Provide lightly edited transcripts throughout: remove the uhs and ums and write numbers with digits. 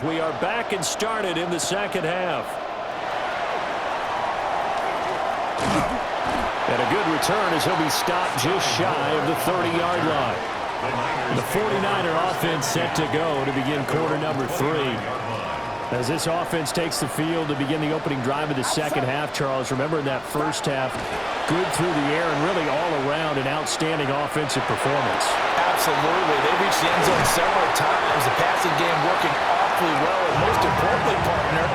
We are back and started in the second half. And a good return as he'll be stopped just shy of the 30-yard line. The 49er offense set to go to begin quarter number 3. As this offense takes the field to begin the opening drive of the second half, Charles, remember in that first half, good through the air and really all around an outstanding offensive performance. Absolutely. They reached the end zone several times. The passing game working awfully well, and most importantly, partner,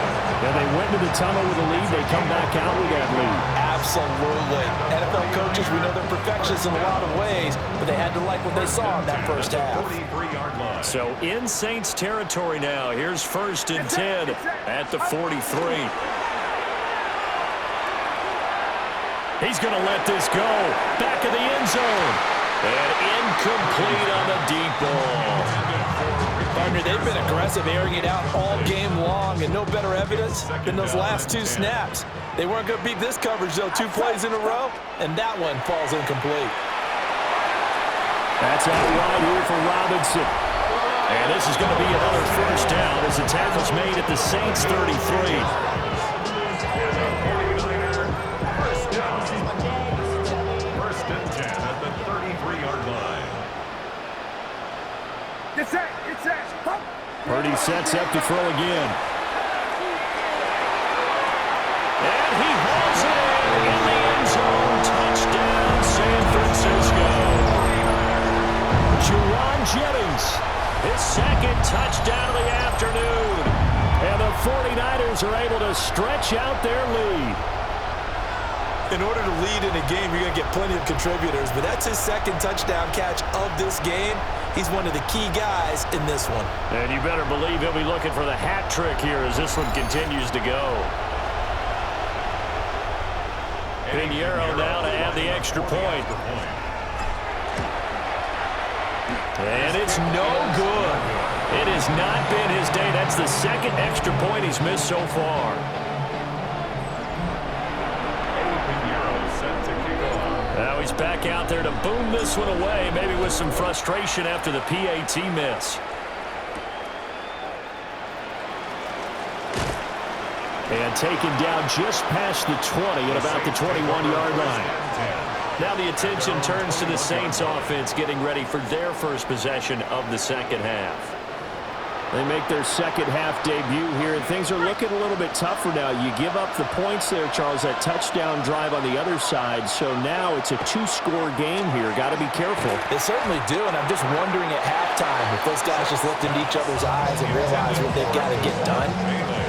they went to the tunnel with a lead. They come back out with that lead. Absolutely. NFL coaches, we know they're perfectionists in a lot of ways, but they had to like what they saw in that first half. So in Saints territory now. Here's 1st and 10 at the 43. He's going to let this go. Back of the end zone. And incomplete on the deep ball. Partner, they've been aggressive, airing it out all game long, and no better evidence than those last 2 snaps. They weren't going to beat this coverage, though, 2 plays in a row, and that one falls incomplete. That's out wide here for Robinson. And this is going to be another first down as the tackle's made at the Saints 33. Purdy sets up to throw again. And he hauls it in the end zone. Touchdown, San Francisco. Juwan Jennings, his 2nd touchdown of the afternoon. And the 49ers are able to stretch out their lead. In order to lead in a game, you're going to get plenty of contributors, but that's his 2nd touchdown catch of this game. He's one of the key guys in this one. And you better believe he'll be looking for the hat trick here as this one continues to go. Pinheiro now to add the extra point. And it's no good. It has not been his day. That's the 2nd extra point he's missed so far. Now he's back out there to boom this one away, maybe with some frustration after the PAT miss. And taken down just past the 20 at about the 21-yard line. Now the attention turns to the Saints offense getting ready for their first possession of the second half. They make their second half debut here, and things are looking a little bit tougher now. You give up the points there, Charles, that touchdown drive on the other side. So now it's a 2-score game here. Got to be careful. They certainly do, and I'm just wondering at halftime if those guys just looked into each other's eyes and realized what they've got to get done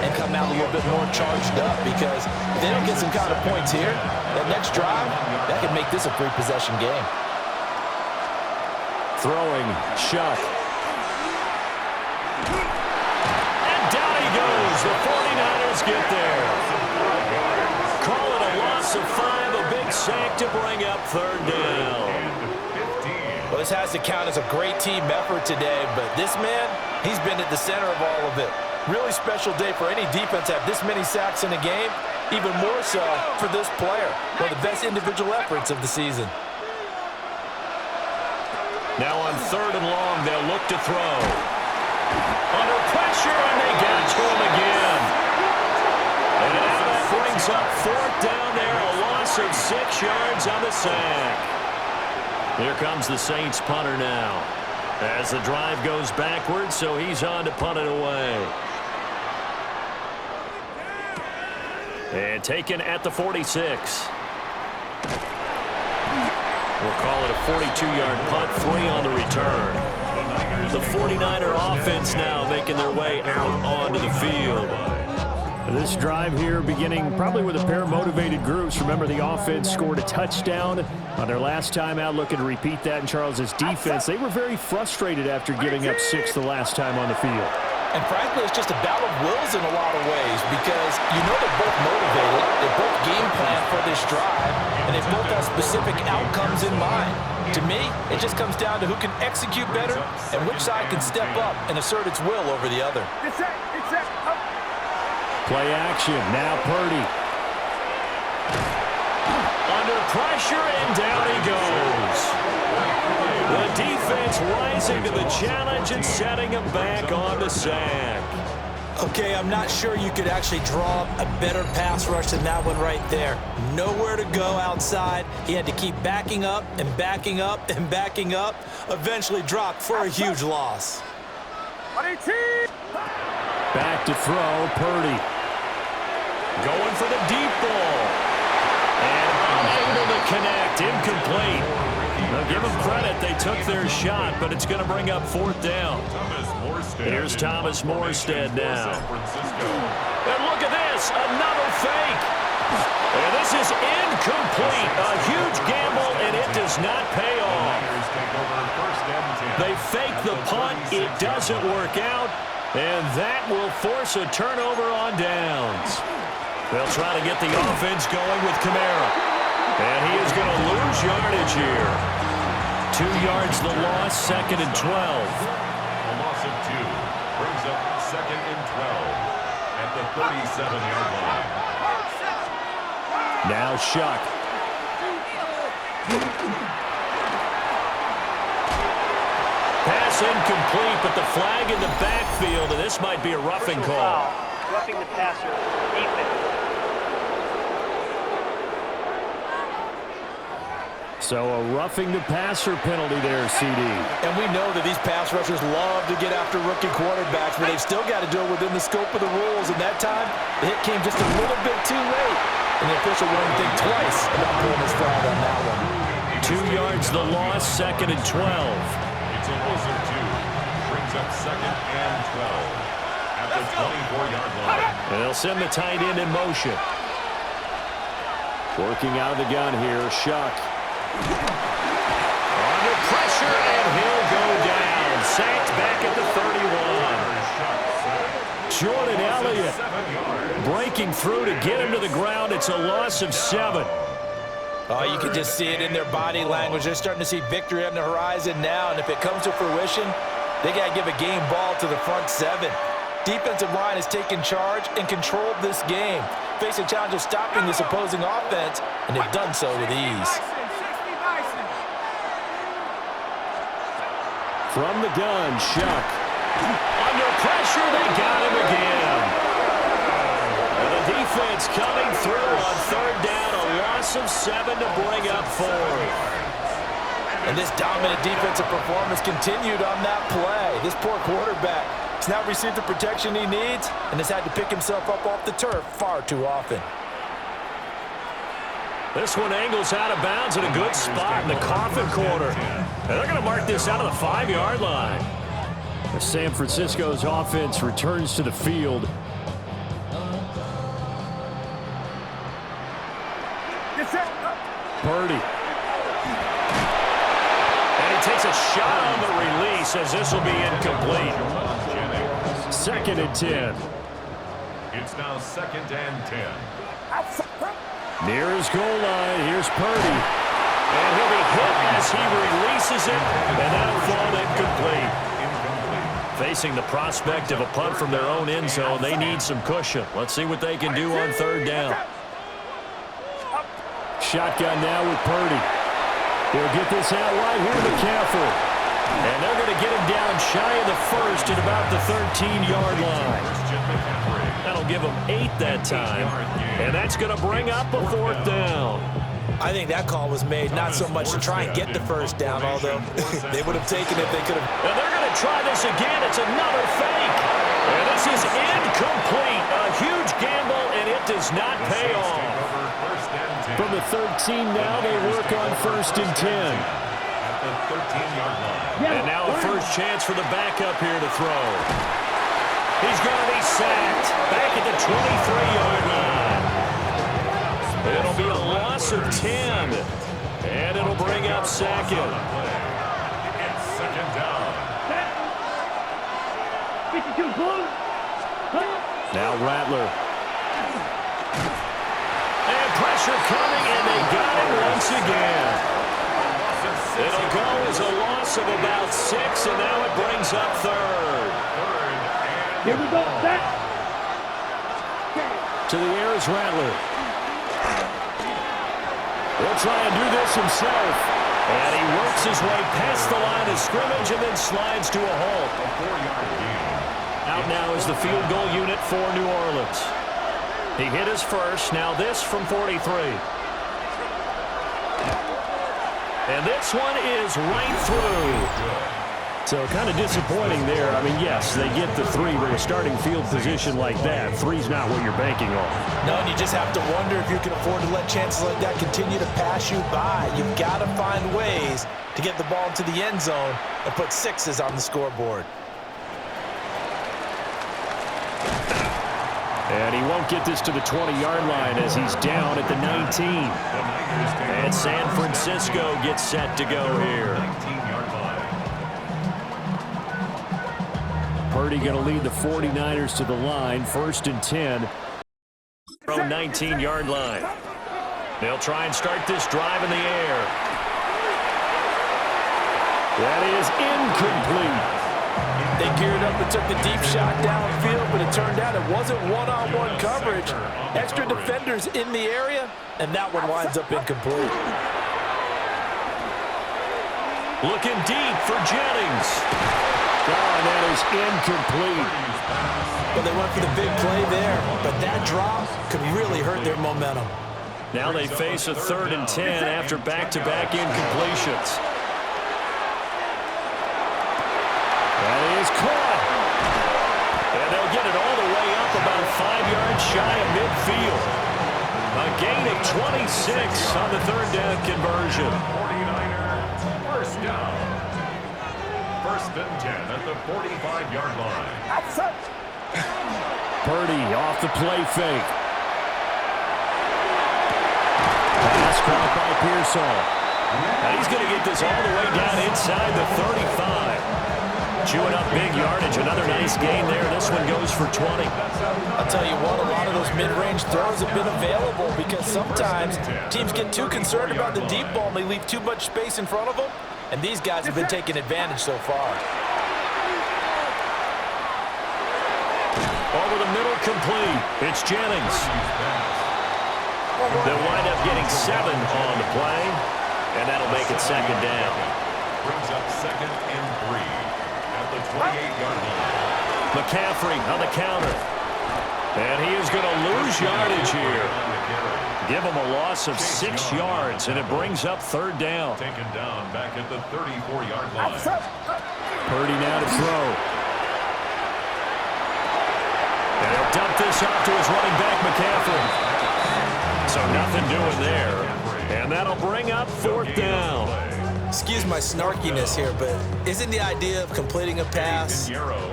and come out a little bit more charged up, because if they don't get some kind of points here, that next drive, that could make this a 3-possession game. Throwing, Shuck. The 49ers get there. Call it a loss of 5, a big sack to bring up 3rd down. Well, this has to count as a great team effort today, but this man, he's been at the center of all of it. Really special day for any defense to have this many sacks in a game, even more so for this player. One of the best individual efforts of the season. Now on 3rd and long, they'll look to throw. Under pressure, and they get it to him again. And now that brings up 4th down there, a loss of 6 yards on the sack. Here comes the Saints punter now. As the drive goes backwards, so he's on to punt it away. And taken at the 46. We'll call it a 42-yard punt, 3 on the return. The 49er offense now making their way out onto the field. This drive here beginning probably with a pair of motivated groups. Remember, the offense scored a touchdown on their last time out. Looking to repeat that in Charles's defense. They were very frustrated after giving up 6 the last time on the field. And frankly, it's just a battle of wills in a lot of ways, because you know they're both motivated, they both game plan for this drive, and they both have specific outcomes in mind. To me, it just comes down to who can execute better and which side can step up and assert its will over the other. Play action, now Purdy. Under pressure, and down he goes. The defense rising to the challenge and setting him back on the sack. Okay, I'm not sure you could actually draw up a better pass rush than that one right there. Nowhere to go outside. He had to keep backing up and backing up and backing up. Eventually dropped for a huge loss. Back to throw, Purdy. Going for the deep ball. And unable to connect, incomplete. Now give them credit, they took their shot, but it's going to bring up fourth down. Here's Thomas Morstead now. And look at this, another fake. And this is incomplete. A huge gamble, and it does not pay off. They fake the punt. It doesn't work out, and that will force a turnover on downs. They'll try to get the offense going with Kamara. And he is going to lose yardage here. 2 yards the loss, 2nd and 12. A loss of 2 brings up 2nd and 12 at the 37-yard line. Now Shuck. Pass incomplete, but the flag in the backfield, and this might be a roughing call. Roughing the passer, defense. So a roughing the passer penalty there, CD. And we know that these pass rushers love to get after rookie quarterbacks, but they've still got to do it within the scope of the rules. And that time, the hit came just a little bit too late. And the official wouldn't think twice about pulling his flag on that one. 2 yards the loss, 2nd and 12. It's a loss of 2. Brings up 2nd and 12 at the 24-yard line. And they'll send the tight end in motion. Working out of the gun here, Shuck. Under pressure, and he'll go down. Sacked back at the 31. Jordan Elliott breaking through to get him to the ground. It's a loss of 7. Oh, you can just see it in their body language. They're starting to see victory on the horizon now, and if it comes to fruition, they got to give a game ball to the front 7. Defensive line has taken charge and controlled this game. Face a challenge of stopping this opposing offense, and they've done so with ease. From the gun, Shuck. Under pressure, they got him again. And the defense coming through on 3rd down, a loss of 7 to bring up 4th. And this dominant defensive performance continued on that play. This poor quarterback has now received the protection he needs and has had to pick himself up off the turf far too often. This one angles out of bounds in a good spot in the coffin corner. And they're going to mark this out of the 5-yard line. As San Francisco's offense returns to the field. Purdy. And he takes a shot on the release as this will be incomplete. 2nd and 10. It's now 2nd and 10. Near his goal line, here's Purdy. And he'll be hit as he releases it, and that'll fall incomplete. Facing the prospect of a punt from their own end zone, they need some cushion. Let's see what they can do on 3rd down. Shotgun now with Purdy. He'll get this out wide here to McCaffrey. And they're going to get him down shy of the 1st at about the 13-yard line. That'll give them 8 that time. And that's going to bring up a 4th down. I think that call was made not so much to try and get the 1st down, although they would have taken it if they could have. And they're going to try this again. It's another fake. And this is incomplete. A huge gamble, and it does not pay off. From the 13 now, they work on 1st and 10. At the 13-yard line. And now a first chance for the backup here to throw. He's going to be sacked back at the 23-yard line. It'll be a loss of 10. And it'll bring up 2nd. It's 2nd down. Now Rattler. And pressure coming, and they got him once again. It'll go as a loss of about 6, and now it brings up 3rd. Here we go, set. To the air is Rattler. He'll try and do this himself. And he works his way past the line of scrimmage and then slides to a halt. A 4-yard gain. Out now is the field goal unit for New Orleans. He hit his first. Now this from 43. And this one is right through. So kind of disappointing there. I mean, yes, they get the 3, but a starting field position like that, 3's not what you're banking on. No, and you just have to wonder if you can afford to let chances like that continue to pass you by. You've got to find ways to get the ball into the end zone and put 6s on the scoreboard. And he won't get this to the 20-yard line as he's down at the 19. And San Francisco gets set to go here. 19-yard line. Purdy going to lead the 49ers to the line, 1st and 10. From 19-yard line. They'll try and start this drive in the air. That is incomplete. They geared up and took the deep shot downfield, but it turned out it wasn't one-on-one coverage. Extra defenders in the area, and that one winds up incomplete. Looking deep for Jennings. Oh, and that is incomplete. Well, they went for the big play there, but that drop could really hurt their momentum. Now they face a 3rd and 10 after back-to-back incompletions. That is caught. And they'll get it all the way up about 5 yards shy of midfield. A gain of 26 on the 3rd down conversion. 49ers, first down. 1st and 10 at the 45-yard line. Purdy off the play fake. Pass caught by Pearsall. And he's going to get this all the way down inside the 35. Chewing up big yardage. Another nice gain there. This one goes for 20. I'll tell you what, a lot of those mid-range throws have been available because sometimes teams get too concerned about the deep ball and they leave too much space in front of them, and these guys have been taking advantage so far. Over the middle, complete. It's Jennings. They'll wind up getting 7 on the play, and that'll make it 2nd down. Brings up 2nd and 3 at the 28-yard line. McCaffrey on the counter. And he is going to lose yardage here. Give him a loss of 6 yards, and it brings up 3rd down. Taken down back at the 34-yard line. Purdy now to throw. And he'll dump this off to his running back, McCaffrey. So nothing doing there. And that'll bring up 4th down. Excuse my snarkiness here, but isn't the idea of completing a pass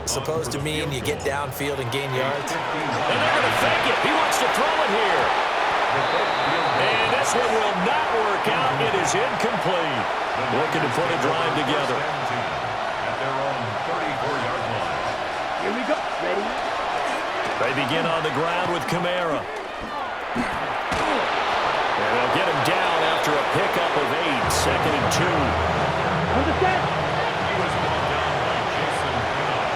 supposed to mean you get downfield and gain yards? And they're going to fake it. He wants to throw it here. And this one will not work out. It is incomplete. Looking to put a drive together. At their own 34-yard line. Here we go. Ready? They begin on the ground with Kamara. And they'll get him down after a pickup of 8, 2nd and 2. On the set. He was brought down by Jason Pinnock.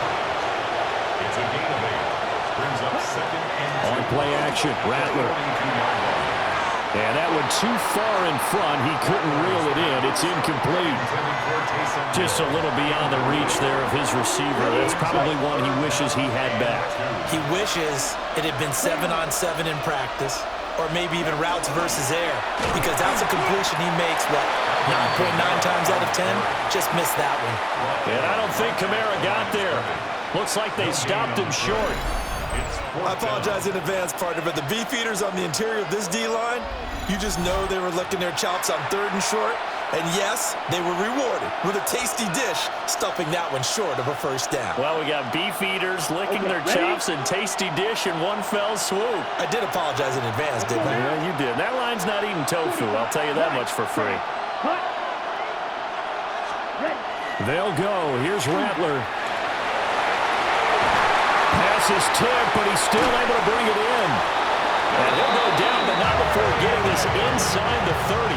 It's a gain of 8. Brings up 2nd and 2. On play action, Rattler. 42-yard line. And that one too far in front. He couldn't reel it in. It's incomplete. Just a little beyond the reach there of his receiver. That's probably one he wishes he had back. He wishes it had been 7-on-7 in practice, or maybe even routes versus air, because that's a completion he makes, what, 9.9 times out of 10? Just missed that one. And I don't think Kamara got there. Looks like they stopped him short. I apologize in advance, partner, but the beefeaters on the interior of this D-line, you just know they were licking their chops on 3rd and short. And yes, they were rewarded with a tasty dish, stuffing that one short of a 1st down. Well, we got beefeaters licking their chops and tasty dish in one fell swoop. I did apologize in advance, didn't I? Yeah, you did. That line's not eating tofu, I'll tell you that much for free. Cut. Ready. They'll go. Here's Rattler. Pass is tipped, but he's still able to bring it in. And he'll go down, but not before getting this inside the 30.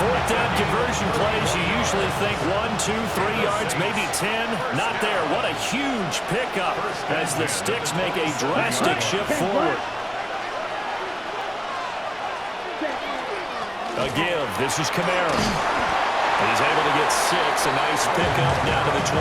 4th down conversion plays, you usually think 1, 2, 3 yards, maybe 10. Not there. What a huge pickup as the Sticks make a drastic shift forward. A give. This is Kamara. He's able to get 6. A nice pickup down to the 21.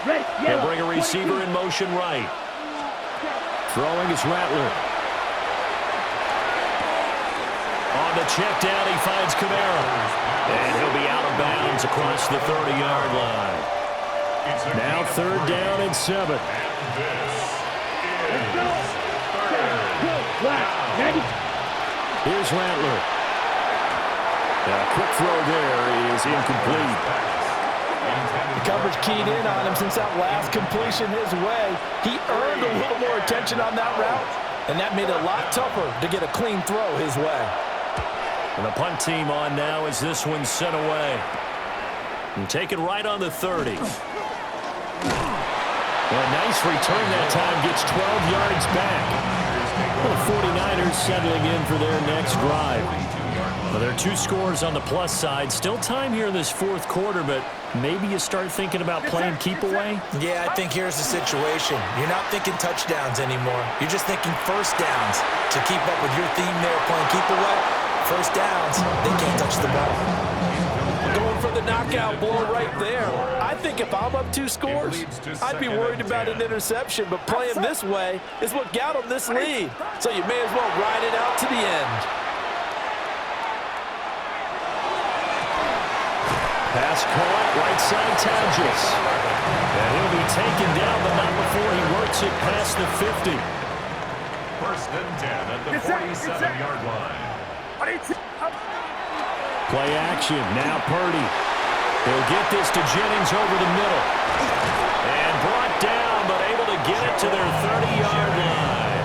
Red, He'll yellow. bring a receiver in motion right. Throwing is Rattler. On the check down, he finds Camaro. And he'll be out of bounds across the 30-yard line. Now 3rd down and 7. Let's go. Here's Rattler. A quick throw there is incomplete. The coverage keyed in on him since that last completion his way. He earned a little more attention on that route, and that made it a lot tougher to get a clean throw his way. And the punt team on now as this one's sent away. And taken right on the 30. Well, a nice return that time, gets 12 yards back. Well, the 49ers settling in for their next drive. Well, there are 2 scores on the plus side. Still time here in this 4th quarter, but maybe you start thinking about playing keep away? Yeah, I think here's the situation. You're not thinking touchdowns anymore. You're just thinking first downs. To keep up with your theme there, playing keep away, first downs, they can't touch the ball. Going for the knockout blow right there. I think if I'm up 2 scores, I'd be worried about an interception, but playing this way is what got them this lead. So you may as well ride it out to the end. Pass caught, right side Tadgis. And he'll be taken down, but not before he works it past the 50. 1st and 10 at the 47-yard line. Play action, now Purdy. He'll get this to Jennings over the middle. And brought down, but able to get it to their 30-yard line.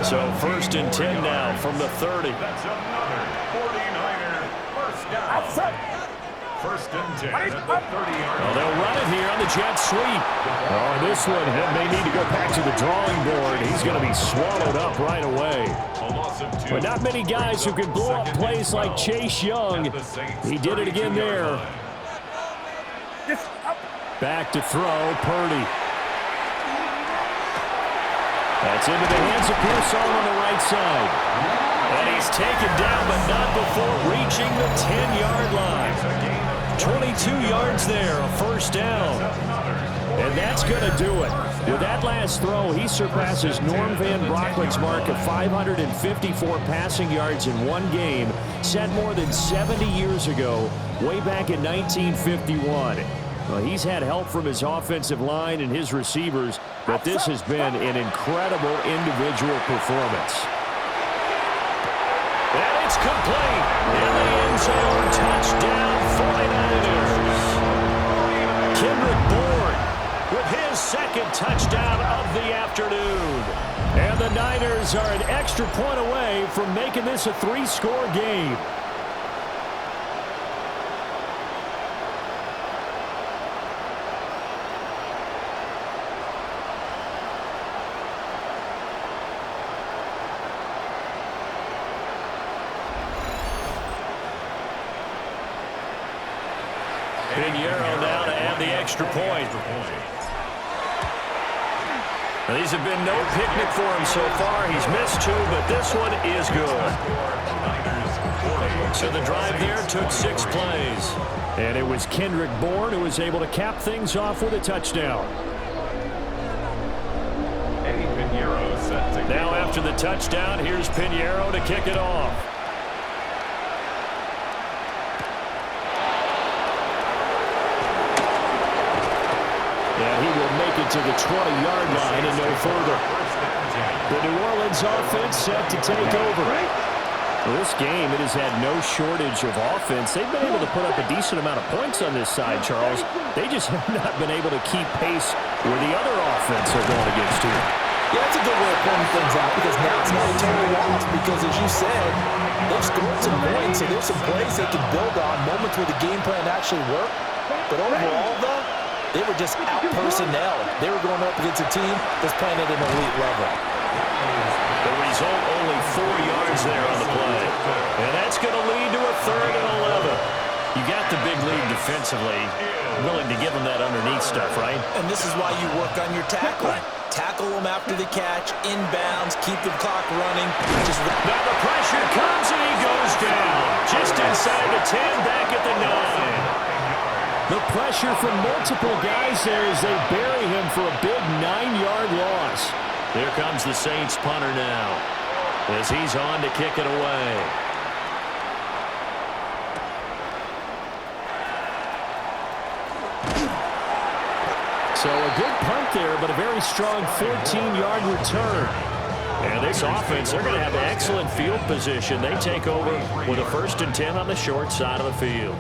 So 1st and 10 now from the 30. That's another 49er first down. 1st and 10 at the 30-yard line. Well, they'll run it here on the jet sweep. Oh, this one may need to go back to the drawing board. He's going to be swallowed up right away. But not many guys who can blow up plays like Chase Young. He did it again there. Back to throw, Purdy. That's into the hands of Pearson on the right side. And he's taken down, but not before reaching the 10-yard line. 22 yards there, a first down. And that's going to do it. With that last throw, he surpasses Norm Van Brocklin's mark of 554 passing yards in one game, set more than 70 years ago, way back in 1951. Well, he's had help from his offensive line and his receivers, but this has been an incredible individual performance. And it's complete. In the end zone, touchdown 49ers. Kendrick Bourne with his 2nd touchdown of the afternoon. And the Niners are an extra point away from making this a 3-score game. Pinheiro now to add the extra point. Now, these have been no picnic for him so far. He's missed 2, but this one is good. So the drive there took 6 plays. And it was Kendrick Bourne who was able to cap things off with a touchdown. Now after the touchdown, here's Pinheiro to kick it off. And he will make it to the 20-yard line and no further. The New Orleans offense set to take over. Well, this game, it has had no shortage of offense. They've been able to put up a decent amount of points on this side, Charles. They just have not been able to keep pace where the other offense are going against here. Yeah, that's a good way of pointing things out because now it's not a total loss because, as you said, they've scored some points, so there's some plays they can build on, moments where the game plan actually worked. But overall, though, they were just out-personnel. They were going up against a team that's playing at an elite level. The result, only 4 yards there on the play. And that's going to lead to a 3rd and 11. You got the big lead defensively. Willing to give them that underneath stuff, right? And this is why you work on your tackling. Tackle them after the catch, inbounds, keep the clock running. Now the pressure comes and he goes down. Just inside the 10, back at the 9. The pressure from multiple guys there as they bury him for a big 9-yard loss. Here comes the Saints punter now as he's on to kick it away. So a good punt there, but a very strong 14-yard return. And this offense, they're going to have excellent field position. They take over with a 1st and 10 on the short side of the field.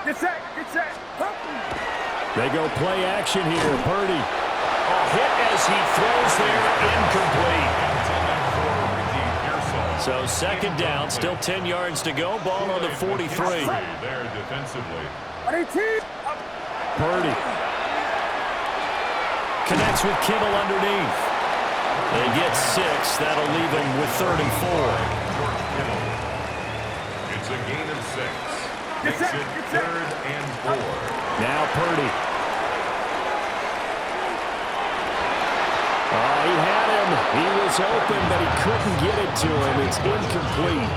Get set, get set. They go play action here. Purdy. A hit as he throws there, incomplete. So 2nd down, still 10 yards to go. Ball on the 43. There defensively. Purdy. Connects with Kittle underneath. They get 6. That'll leave them with 3rd and 4. It's a gain of 6. Makes it 3rd and 4. Now Purdy. Oh, he had him. He was open, but he couldn't get it to him. It's incomplete.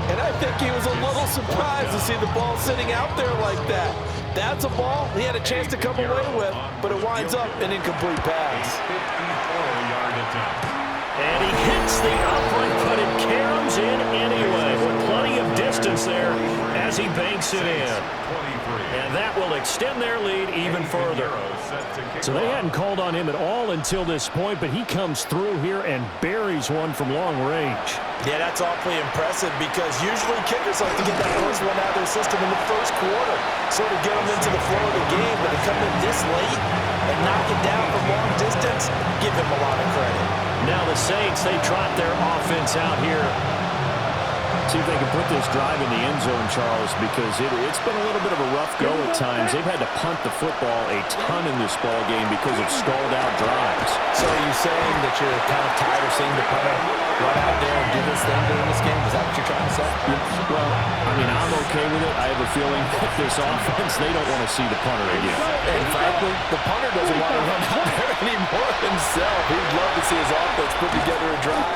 And I think he was a little surprised to see the ball sitting out there like that. That's a ball he had a chance to come away with, but it winds up an incomplete pass. 54-yard attempt. And he hits the upright, but it caroms in anyway. With plenty of distance there as he banks it in. And that will extend their lead even further. So they hadn't called on him at all until this point, but he comes through here and buries one from long range. Yeah, that's awfully impressive because usually kickers like to get that first one out of their system in the first quarter, sort of get them into the flow of the game, but to come in this late and knock it down from long distance, give him a lot of credit. Now the Saints, they trot their offense out here. See if they can put this drive in the end zone, Charles, because it's been a little bit of a rough go at times. They've had to punt the football a ton in this ball game because of stalled-out drives. So are you saying that you're kind of tired of seeing the punter run out there and do this thing during this game? Is that what you're trying to say? Well, I mean, I'm okay with it. I have a feeling that this offense, they don't want to see the punter again. And frankly, the punter doesn't want to run out there anymore himself. He'd love to see his offense put together a drive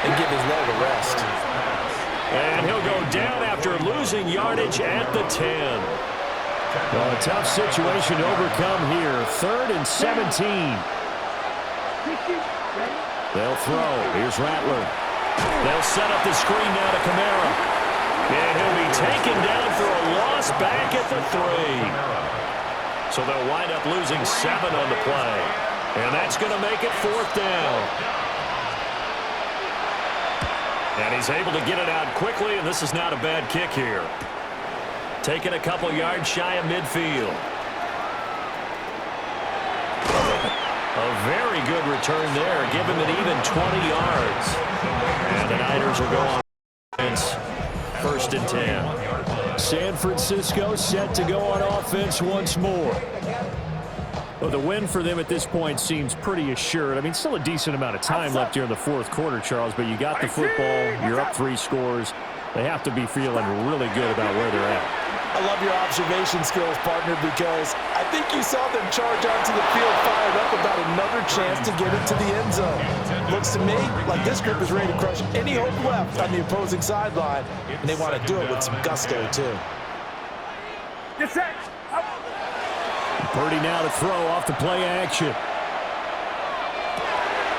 and give his leg a rest. And he'll go down after losing yardage at the 10. Well, a tough situation to overcome here. 3rd and 17. They'll throw. Here's Rattler. They'll set up the screen now to Kamara. And he'll be taken down for a loss back at the 3. So they'll wind up losing 7 on the play. And that's going to make it 4th down. And he's able to get it out quickly, and this is not a bad kick here. Taking a couple yards shy of midfield. A very good return there. Give him an even 20 yards. And the Niners will go on offense. 1st and 10. San Francisco set to go on offense once more. Well, the win for them at this point seems pretty assured. I mean, still a decent amount of time left here in the 4th quarter, Charles, but you got the football, you're up 3 scores. They have to be feeling really good about where they're at. I love your observation skills, partner, because I think you saw them charge onto the field fired up about another chance to get into the end zone. Looks to me like this group is ready to crush any hope left on the opposing sideline, and they want to do it with some gusto, too. Get set. Purdy now to throw off the play action.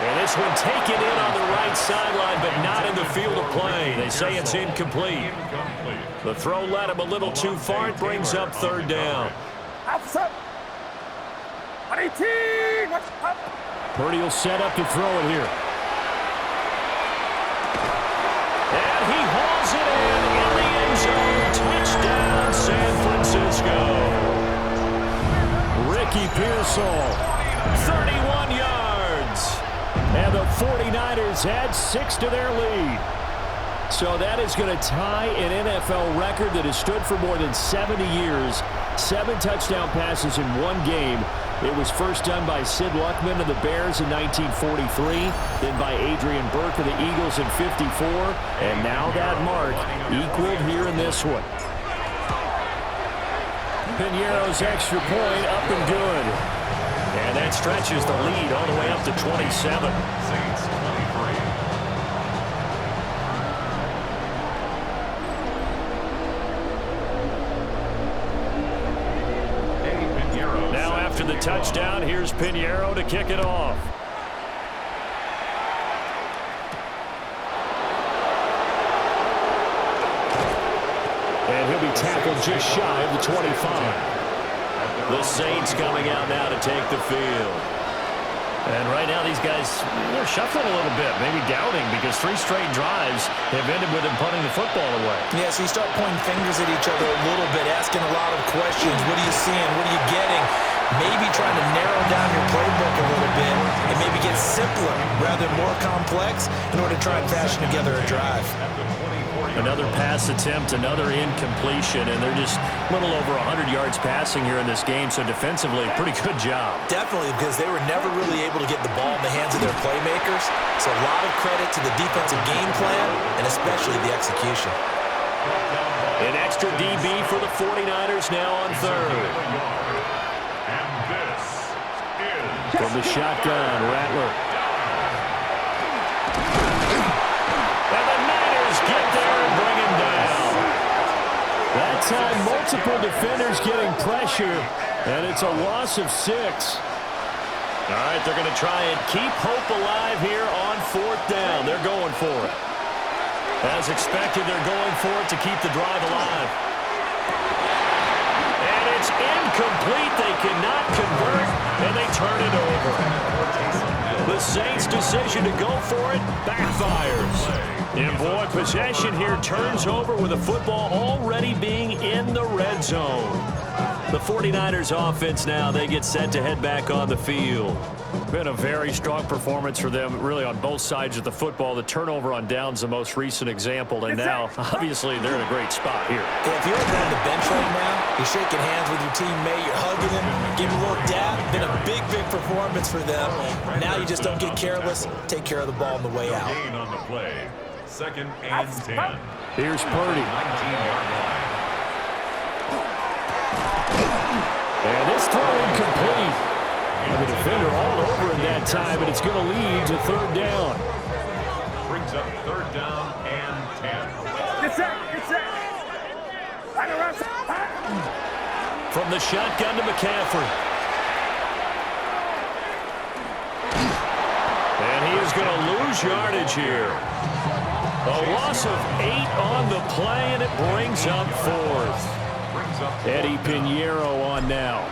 And this one taken in on the right sideline, but not in the field of play. They say it's incomplete. The throw led him a little too far. It brings up 3rd down. Purdy will set up to throw it here. And he hauls it in the end zone. Touchdown, San Francisco. Ricky Pearsall, 31 yards. And the 49ers add 6 to their lead. So that is going to tie an NFL record that has stood for more than 70 years. 7 touchdown passes in one game. It was first done by Sid Luckman of the Bears in 1943, then by Adrian Burke of the Eagles in 54, and now that mark equaled here in this one. Piñeiro's extra point up and good. And that stretches the lead all the way up to 27. Saints 23. Now after the touchdown, here's Pinheiro to kick it off. And he'll be tackled just shy of the 25. The Saints coming out now to take the field. And right now these guys, they're shuffling a little bit, maybe doubting, because 3 straight drives have ended with them punting the football away. Yeah, so you start pointing fingers at each other a little bit, asking a lot of questions. What are you seeing? What are you getting? Maybe trying to narrow down your playbook a little bit and maybe get simpler rather than more complex in order to try and fashion together a drive. Another pass attempt, another incompletion, and they're just a little over 100 yards passing here in this game, so defensively, pretty good job. Definitely, because they were never really able to get the ball in the hands of their playmakers, so a lot of credit to the defensive game plan and especially the execution. An extra DB for the 49ers now on third. And this is From the shotgun, Rattler. And the Niners get there and bring him down. That time, multiple defenders getting pressure, and it's a loss of 6. All right, they're going to try and keep hope alive here on 4th down. They're going for it. As expected, they're going for it to keep the drive alive. And it's incomplete. They cannot convert, and they turn it over. The Saints' decision to go for it backfires. And boy, possession here turns over with the football already being in the red zone. The 49ers offense now, they get set to head back on the field. Been a very strong performance for them, really on both sides of the football. The turnover on downs, the most recent example, and now, obviously, they're in a great spot here. Yeah, if you're on the bench right now, you're shaking hands with your teammate, you're hugging him, giving a little dab. Been a big, big performance for them. Now you just don't get careless. Take care of the ball on the way out. gain on the play. 2nd and 10. Here's Purdy. 19-yard line. And this throw incomplete. And the defender all over it that time, and it's going to lead to 3rd down. Brings up 3rd down and 10. Get set. Get set. From the shotgun to McCaffrey. And he is going to lose yardage here. A loss of 8 on the play, and it brings up 4th. Eddie Pinheiro on now.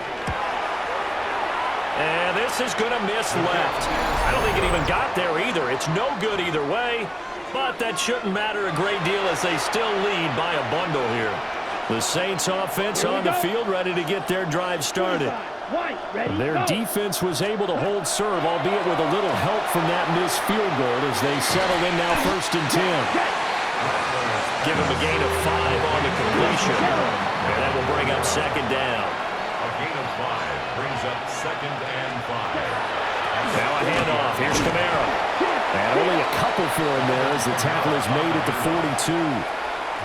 And this is going to miss left. I don't think it even got there either. It's no good either way, but that shouldn't matter a great deal as they still lead by a bundle here. The Saints offense on the field ready to get their drive started. Their defense was able to hold serve, albeit with a little help from that missed field goal as they settle in now 1st and 10. Give him a gain of 5 on the completion. And that will bring up 2nd down. A gain of 5 brings up 2nd and 5. Now a handoff. Here's Camara. And only a couple for him there as the tackle is made at the 42.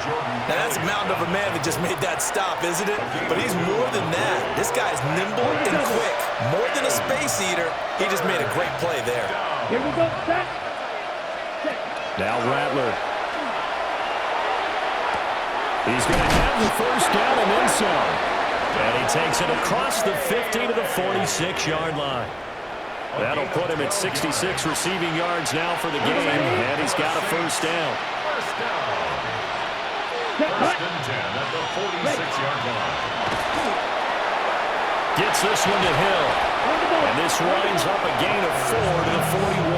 Now that's a mountain of a man that just made that stop, isn't it? But he's more than that. This guy's nimble and quick. More than a space eater. He just made a great play there. Here we go. Set. Now Rattler. He's going to have the 1st down and then some. And he takes it across the 50 to the 46-yard line. That'll put him at 66 receiving yards now for the game, and he's got a 1st down. 1st and 10 at the 46-yard line. Gets this one to Hill. And this winds up a gain of 4 to the 41.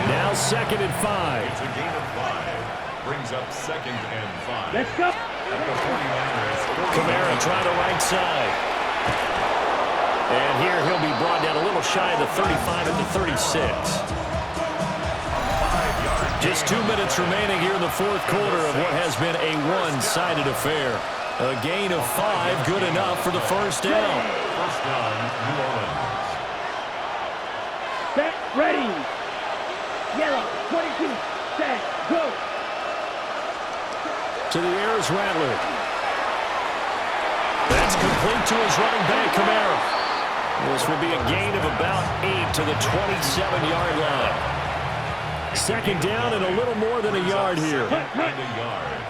Now 2nd and 5. It's a gain of 5. Brings up 2nd and 5. Let's go. At the 49ers. Camara trying to right side. And here he'll be brought down a little shy of the 35 at the 36. Just 2 minutes remaining here in the 4th quarter of what has been a one-sided affair. A gain of 5, good enough for the 1st down. 1st down, New Orleans. Set. Ready. Yellow. 22. Set. Go. To the air is Rattler. That's complete to his running back, Camara. This will be a gain of about 8 to the 27-yard line. Second down and a little more than a yard here. And a yard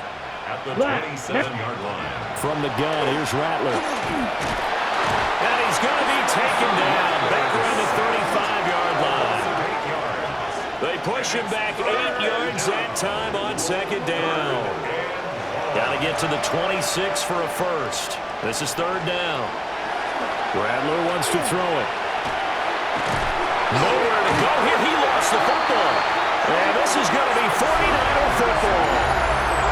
at the 27-yard line. From the gun, here's Rattler. And he's going to be taken down back around the 35-yard line. They push him back 8 yards that time on second down. Got to get to the 26 for a first. This is third down. Rattler wants to throw it. Nowhere to go here. He lost the football. And this is going to be 49er football.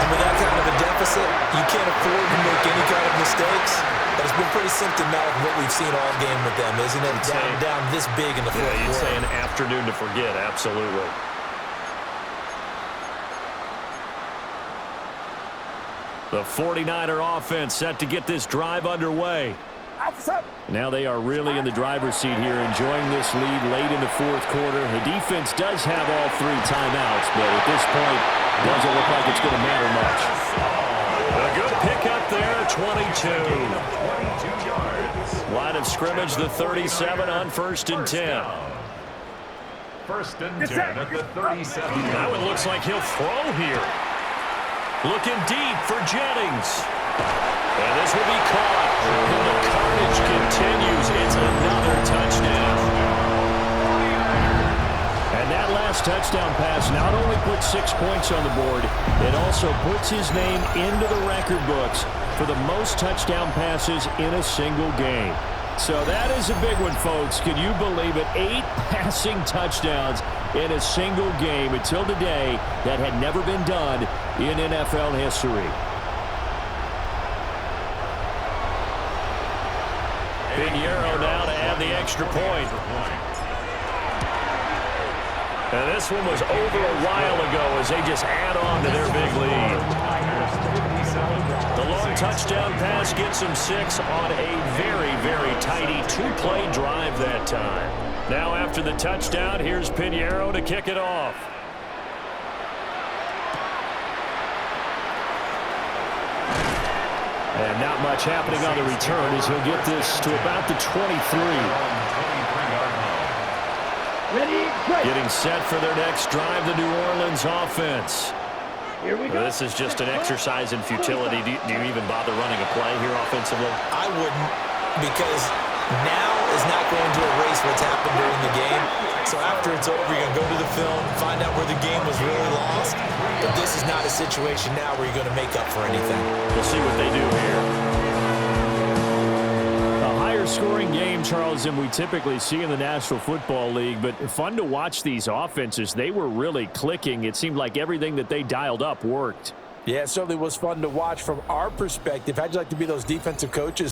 And with that kind of a deficit, you can't afford to make any kind of mistakes. But it's been pretty symptomatic of what we've seen all game with them, isn't it? Down this big in the fourth quarter. You'd say an afternoon to forget, absolutely. The 49er offense set to get this drive underway. Now they are really in the driver's seat here, enjoying this lead late in the fourth quarter. The defense does have all 3 timeouts, but at this point, doesn't look like it's going to matter much. A good pickup there, 22 yards. Line of scrimmage, the 37 on 1st and 10. 1st and 10 at the 37. Now it looks like he'll throw here. Looking deep for Jennings. And this will be caught. And the carnage continues. It's another touchdown. And that last touchdown pass not only puts 6 points on the board, it also puts his name into the record books for the most touchdown passes in a single game. So that is a big one, folks. Can you believe it? 8 passing touchdowns in a single game until today. That had never been done in NFL history. Pinheiro now to add the extra point. And this one was over a while ago as they just add on to their big lead. The long touchdown pass gets them 6 on a very, very tidy 2-play drive that time. Now after the touchdown, here's Pinheiro to kick it off. And not much happening on the return as he'll get this to about the 23. Getting set for their next drive, the New Orleans offense. Here we go. This is just an exercise in futility. Do you even bother running a play here offensively? I wouldn't, because now is not going to erase what's happened during the game. So after it's over, you're going to go to the film, find out where the game was really lost. But this is not a situation now where you're going to make up for anything. We'll see what they do here. A higher scoring game, Charles, than we typically see in the National Football League, but fun to watch these offenses. They were really clicking. It seemed like everything that they dialed up worked. Yeah, it certainly was fun to watch from our perspective. How'd you like to be those defensive coaches